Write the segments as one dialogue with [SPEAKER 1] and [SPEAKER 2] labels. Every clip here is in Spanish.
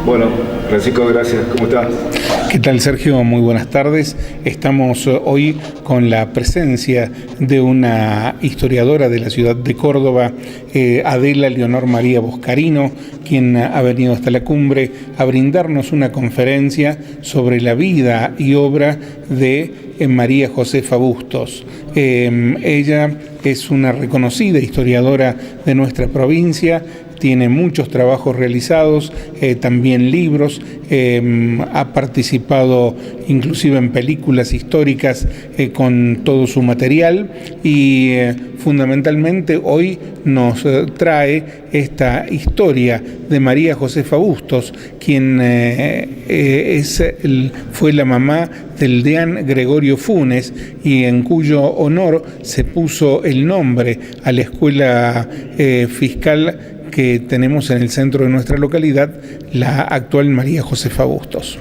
[SPEAKER 1] Bueno, Francisco, gracias. ¿Cómo estás?
[SPEAKER 2] ¿Qué tal, Sergio? Muy buenas tardes. Estamos hoy con la presencia de una historiadora de la ciudad de Córdoba, Adela Leonor María Boscarino, quien ha venido hasta la cumbre a brindarnos una conferencia sobre la vida y obra de María Josefa Bustos. Ella es una reconocida historiadora de nuestra provincia, tiene muchos trabajos realizados, también libros, ha participado inclusive en películas históricas con todo su material y fundamentalmente hoy nos trae esta historia de María Josefa Bustos, quien fue la mamá del deán Gregorio Funes y en cuyo honor se puso el nombre a la escuela fiscal que tenemos en el centro de nuestra localidad, la actual María Josefa Bustos.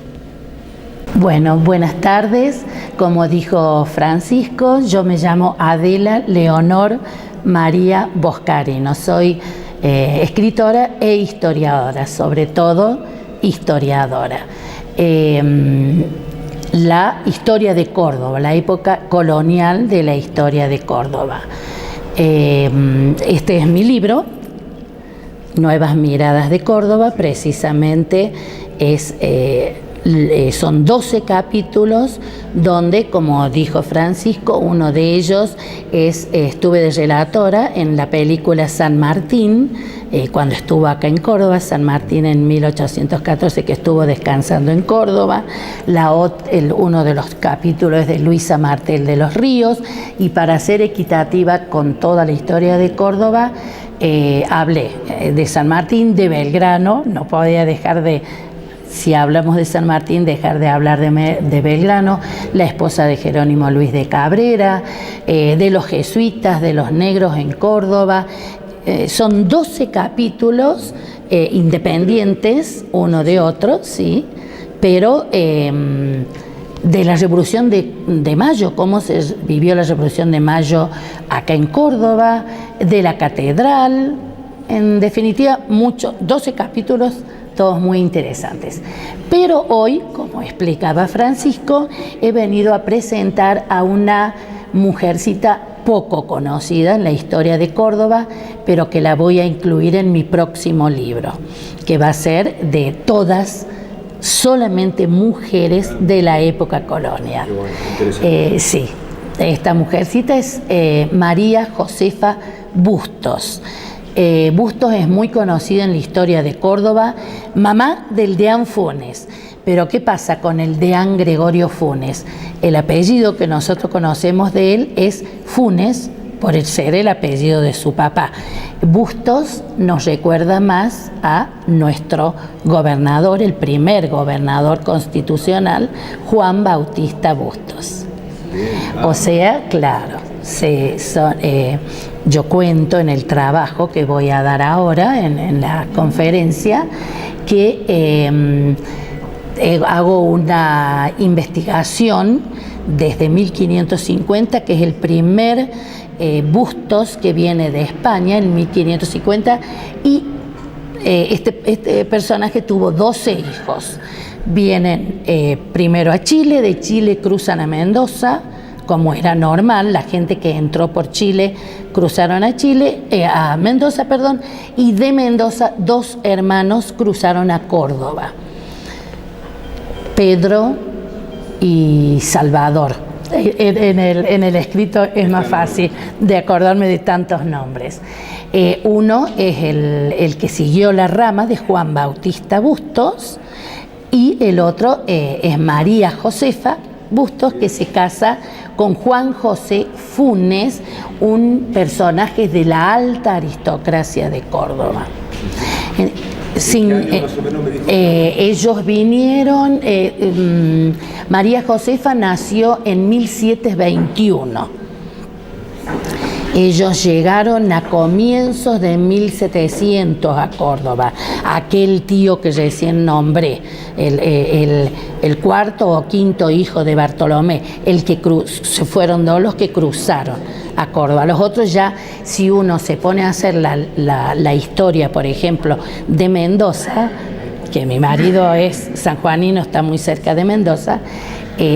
[SPEAKER 3] Bueno, buenas tardes. Como dijo Francisco, yo me llamo Adela Leonor María Boscarino. Soy escritora e historiadora, sobre todo historiadora. La historia de Córdoba, la época colonial de la historia de Córdoba. Este es mi libro, Nuevas Miradas de Córdoba. Precisamente son 12 capítulos donde, como dijo Francisco, uno de ellos estuve de relatora en la película San Martín, cuando estuvo acá en Córdoba, San Martín en 1814, que estuvo descansando en Córdoba. Uno de los capítulos es de Luisa Martel de los Ríos, y para ser equitativa con toda la historia de Córdoba, hablé de San Martín, de Belgrano. No podía dejar de, si hablamos de San Martín, dejar de hablar de Belgrano, la esposa de Jerónimo Luis de Cabrera, de los jesuitas, de los negros en Córdoba. Son 12 capítulos independientes uno de otro, sí, pero de la Revolución de Mayo, cómo se vivió la Revolución de Mayo acá en Córdoba, de la catedral, en definitiva, 12 capítulos, todos muy interesantes. Pero hoy, como explicaba Francisco, he venido a presentar a una mujercita poco conocida en la historia de Córdoba, pero que la voy a incluir en mi próximo libro, que va a ser de todas solamente mujeres de la época colonial. Sí, esta mujercita es María Josefa Bustos. Bustos es muy conocida en la historia de Córdoba, mamá del deán Funes. Pero ¿qué pasa con el deán Gregorio Funes? El apellido que nosotros conocemos de él es Funes, por ser el apellido de su papá. Bustos nos recuerda más a nuestro gobernador, el primer gobernador constitucional, Juan Bautista Bustos. O sea, claro, yo cuento en el trabajo que voy a dar ahora, en la conferencia, que hago una investigación desde 1550, que es el primer Bustos que viene de España en 1550, y este personaje tuvo 12 hijos. Vienen primero a Chile, de Chile cruzan a Mendoza, como era normal, la gente que entró por Chile cruzaron a Mendoza, y de Mendoza 2 hermanos cruzaron a Córdoba, Pedro y Salvador. En el escrito es más fácil de acordarme de tantos nombres. Uno es el que siguió la rama de Juan Bautista Bustos, y el otro es María Josefa Bustos, que se casa con Juan José Funes, un personaje de la alta aristocracia de Córdoba. Ellos vinieron, María Josefa nació en 1721. Ellos llegaron a comienzos de 1700 a Córdoba. Aquel tío que recién nombré, el cuarto o quinto hijo de Bartolomé, se fueron 2 los que cruzaron a Córdoba. Los otros ya, si uno se pone a hacer la historia, por ejemplo, de Mendoza, que mi marido es sanjuanino, está muy cerca de Mendoza,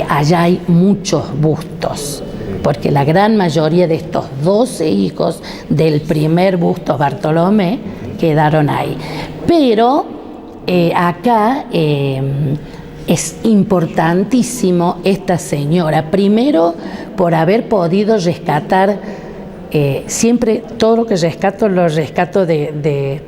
[SPEAKER 3] allá hay muchos bustos, porque la gran mayoría de estos 12 hijos del primer Bustos Bartolomé quedaron ahí. Pero acá es importantísimo esta señora, primero por haber podido rescatar, siempre todo lo que rescato lo rescato de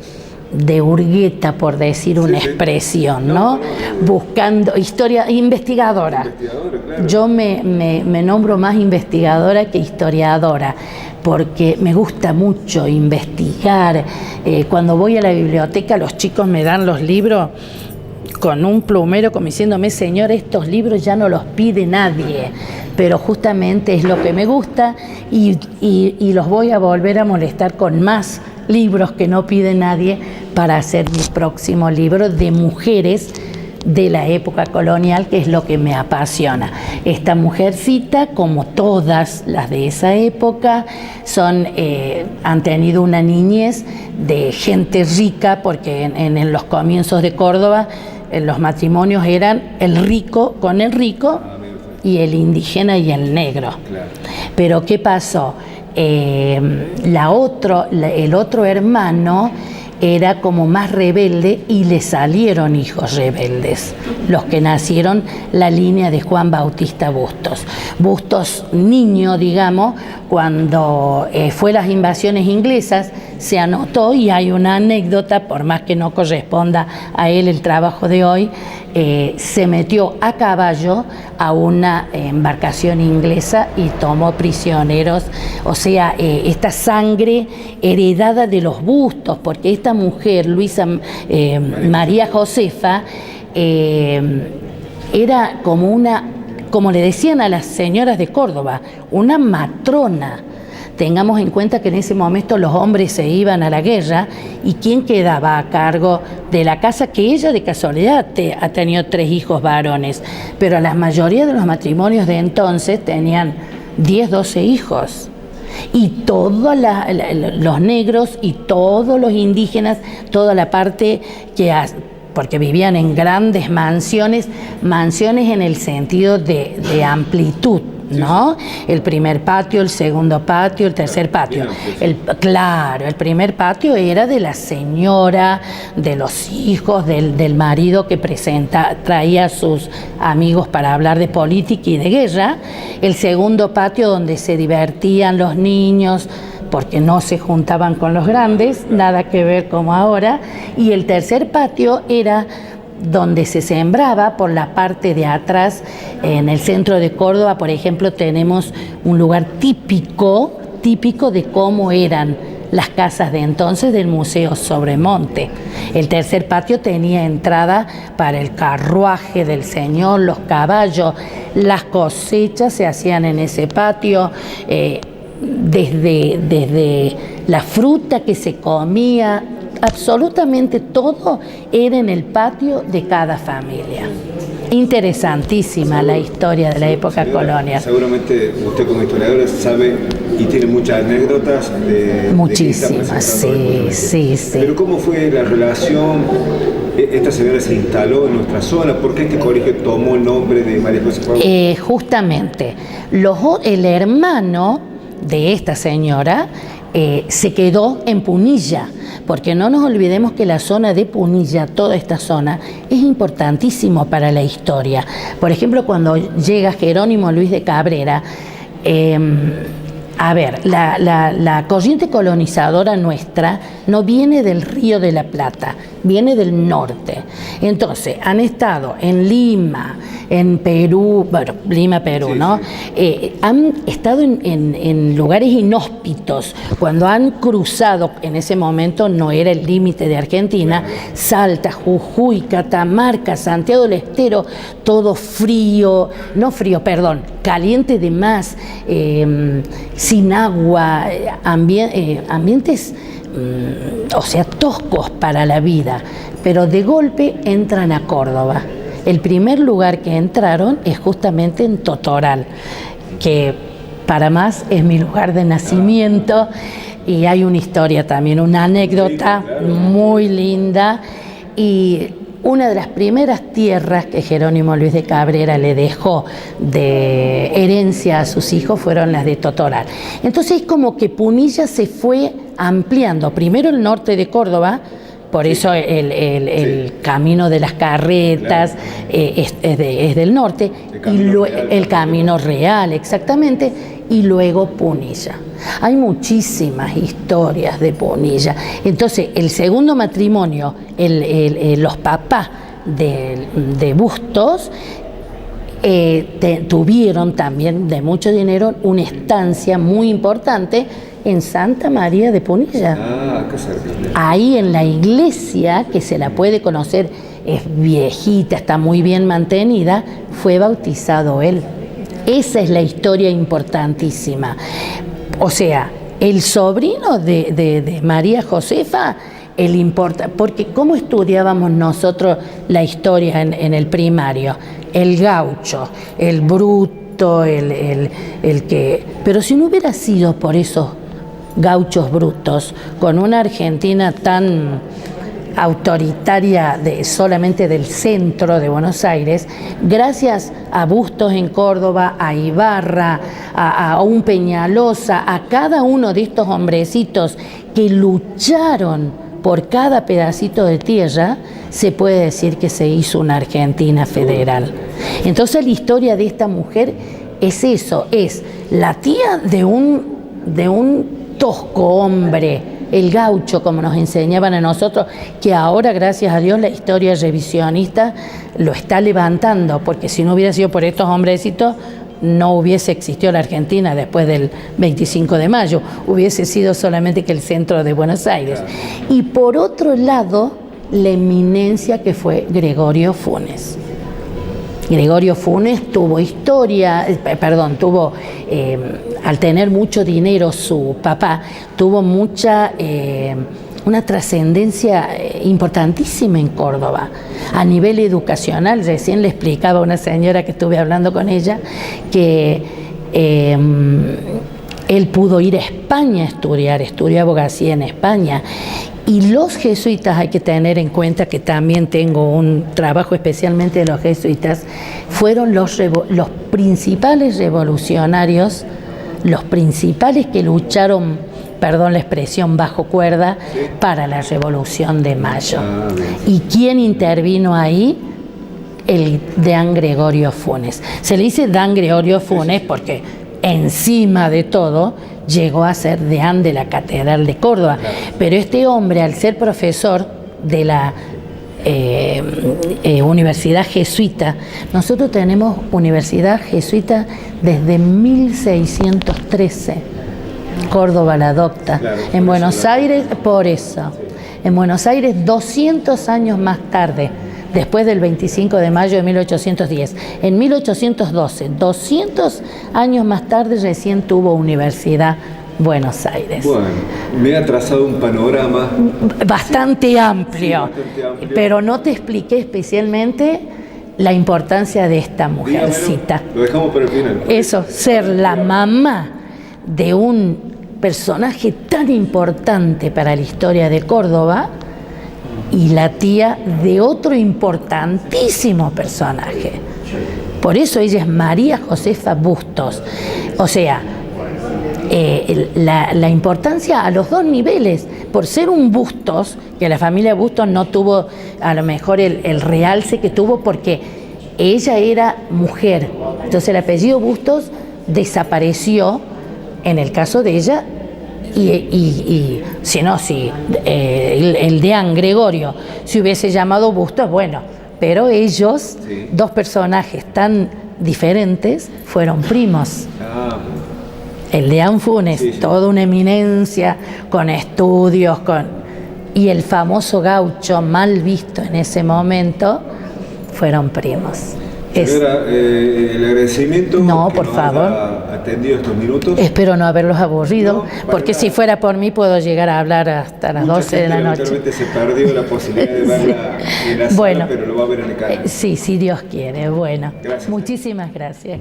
[SPEAKER 3] Urgueta, por decir una expresión, ¿no? Buscando historia, investigadora.
[SPEAKER 1] Claro.
[SPEAKER 3] Yo me nombro más investigadora que historiadora, porque me gusta mucho investigar. Cuando voy a la biblioteca, los chicos me dan los libros con un plumero, como diciéndome, señor, estos libros ya no los pide nadie, pero justamente es lo que me gusta y los voy a volver a molestar con más libros que no pide nadie para hacer mi próximo libro de mujeres de la época colonial, que es lo que me apasiona. Esta mujercita, como todas las de esa época, han tenido una niñez de gente rica, porque en los comienzos de Córdoba los matrimonios eran el rico con el rico y el indígena y el negro.
[SPEAKER 1] Claro.
[SPEAKER 3] Pero ¿qué pasó? El otro hermano era como más rebelde y le salieron hijos rebeldes, los que nacieron la línea de Juan Bautista Bustos. Bustos niño, digamos, cuando fue las invasiones inglesas, se anotó, y hay una anécdota, por más que no corresponda a él el trabajo de hoy, se metió a caballo a una embarcación inglesa y tomó prisioneros, o sea, esta sangre heredada de los Bustos, porque esta mujer, Luisa María Josefa, era como le decían a las señoras de Córdoba, una matrona. Tengamos en cuenta que en ese momento los hombres se iban a la guerra, y ¿quién quedaba a cargo de la casa? Que ella de casualidad ha tenido 3 hijos varones, pero la mayoría de los matrimonios de entonces tenían 10, 12 hijos. Y todos los negros y todos los indígenas, toda la parte porque vivían en grandes mansiones en el sentido de amplitud, ¿no? El primer patio, el segundo patio, el tercer patio. El primer patio era de la señora, de los hijos, del marido que traía a sus amigos para hablar de política y de guerra. El segundo patio, donde se divertían los niños, porque no se juntaban con los grandes, nada que ver como ahora. Y el tercer patio era donde se sembraba por la parte de atrás. En el centro de Córdoba, por ejemplo, tenemos un lugar típico de cómo eran las casas de entonces del Museo Sobremonte. El tercer patio tenía entrada para el carruaje del señor, los caballos, las cosechas se hacían en ese patio, desde la fruta que se comía, absolutamente todo era en el patio de cada familia. Interesantísima la historia de la época colonial.
[SPEAKER 1] Seguramente usted como historiadora sabe y tiene muchas anécdotas
[SPEAKER 3] muchísimas, sí.
[SPEAKER 1] Pero ¿cómo fue la relación? Esta señora se instaló en nuestra zona. ¿Por qué este colegio tomó el nombre de María José?
[SPEAKER 3] Justamente, el hermano de esta señora se quedó en Punilla, porque no nos olvidemos que la zona de Punilla, toda esta zona, es importantísimo para la historia. Por ejemplo, cuando llega Jerónimo Luis de Cabrera, la corriente colonizadora nuestra no viene del Río de la Plata, viene del norte. Entonces, han estado en Lima, en Perú, bueno, Lima, Perú, sí, ¿no? Sí. Han estado en lugares inhóspitos. Cuando han cruzado, en ese momento no era el límite de Argentina, Salta, Jujuy, Catamarca, Santiago del Estero, todo caliente de más, sin agua, ambientes, o sea, toscos para la vida, pero de golpe entran a Córdoba. El primer lugar que entraron es justamente en Totoral, que para más es mi lugar de nacimiento, y hay una historia también, una anécdota muy linda, y una de las primeras tierras que Jerónimo Luis de Cabrera le dejó de herencia a sus hijos fueron las de Totoral. Entonces es como que Punilla se fue ampliando, primero el norte de Córdoba, por eso el camino de las carretas es del norte, el camino real, exactamente, y luego Punilla. Hay muchísimas historias de Punilla. Entonces, el segundo matrimonio, los papás de Bustos, tuvieron también de mucho dinero una estancia muy importante en Santa María de Punilla.
[SPEAKER 1] Qué cerca.
[SPEAKER 3] Ahí en la iglesia, que se la puede conocer, es viejita, está muy bien mantenida, fue bautizado él. Esa es la historia importantísima. O sea, el sobrino de María Josefa, porque ¿cómo estudiábamos nosotros la historia en el primario? El gaucho, el bruto, el que... Pero si no hubiera sido por esos gauchos brutos, con una Argentina tan autoritaria solamente del centro de Buenos Aires, gracias a Bustos en Córdoba, a Ibarra, a un Peñalosa, a cada uno de estos hombrecitos que lucharon por cada pedacito de tierra, se puede decir que se hizo una Argentina federal. Entonces la historia de esta mujer es eso, es la tía de un tosco hombre, el gaucho, como nos enseñaban a nosotros, que ahora, gracias a Dios, la historia revisionista lo está levantando, porque si no hubiera sido por estos hombrecitos, no hubiese existido la Argentina después del 25 de mayo, hubiese sido solamente que el centro de Buenos Aires. Y por otro lado, la eminencia que fue Gregorio Funes. Gregorio Funes tuvo al tener mucho dinero su papá, tuvo una trascendencia importantísima en Córdoba. A nivel educacional, recién le explicaba a una señora que estuve hablando con ella, que él pudo ir a España a estudió abogacía en España. Y los jesuitas, hay que tener en cuenta que también tengo un trabajo especialmente de los jesuitas, fueron los principales revolucionarios, los principales que lucharon, perdón la expresión, bajo cuerda, para la Revolución de Mayo. ¿Y quién intervino ahí? El deán Gregorio Funes. Se le dice deán Gregorio Funes porque encima de todo llegó a ser deán de la Catedral de Córdoba. Pero este hombre, al ser profesor de la Universidad Jesuita, nosotros tenemos Universidad Jesuita desde 1613, Córdoba la adopta. En Buenos Aires, por eso. En Buenos Aires, 200 años más tarde, después del 25 de mayo de 1810. En 1812, 200 años más tarde, recién tuvo Universidad Buenos Aires.
[SPEAKER 1] Bueno, me ha trazado un panorama
[SPEAKER 3] bastante amplio, pero no te expliqué especialmente la importancia de esta mujercita.
[SPEAKER 1] Dígamelo, lo dejamos para el final.
[SPEAKER 3] Eso, ser la mamá de un personaje tan importante para la historia de Córdoba y la tía de otro importantísimo personaje. Por eso ella es María Josefa Bustos. O sea, la importancia a los dos niveles, por ser un Bustos, que la familia Bustos no tuvo a lo mejor el realce que tuvo porque ella era mujer. Entonces el apellido Bustos desapareció en el caso de ella. Y el deán Gregorio se hubiese llamado Bustos, bueno, pero ellos, dos personajes tan diferentes, fueron primos. El deán Funes, toda una eminencia, con estudios, y el famoso gaucho, mal visto en ese momento, fueron primos.
[SPEAKER 1] Señora, el agradecimiento
[SPEAKER 3] por favor,
[SPEAKER 1] atendido estos minutos.
[SPEAKER 3] Espero no haberlos aburrido, porque si fuera por mí puedo llegar a hablar hasta las 12 de la noche.
[SPEAKER 1] Lamentablemente se perdió la posibilidad de verla en la sala, pero lo va a ver en el canal.
[SPEAKER 3] Sí, si Dios quiere. Bueno,
[SPEAKER 1] gracias.
[SPEAKER 3] Muchísimas gracias.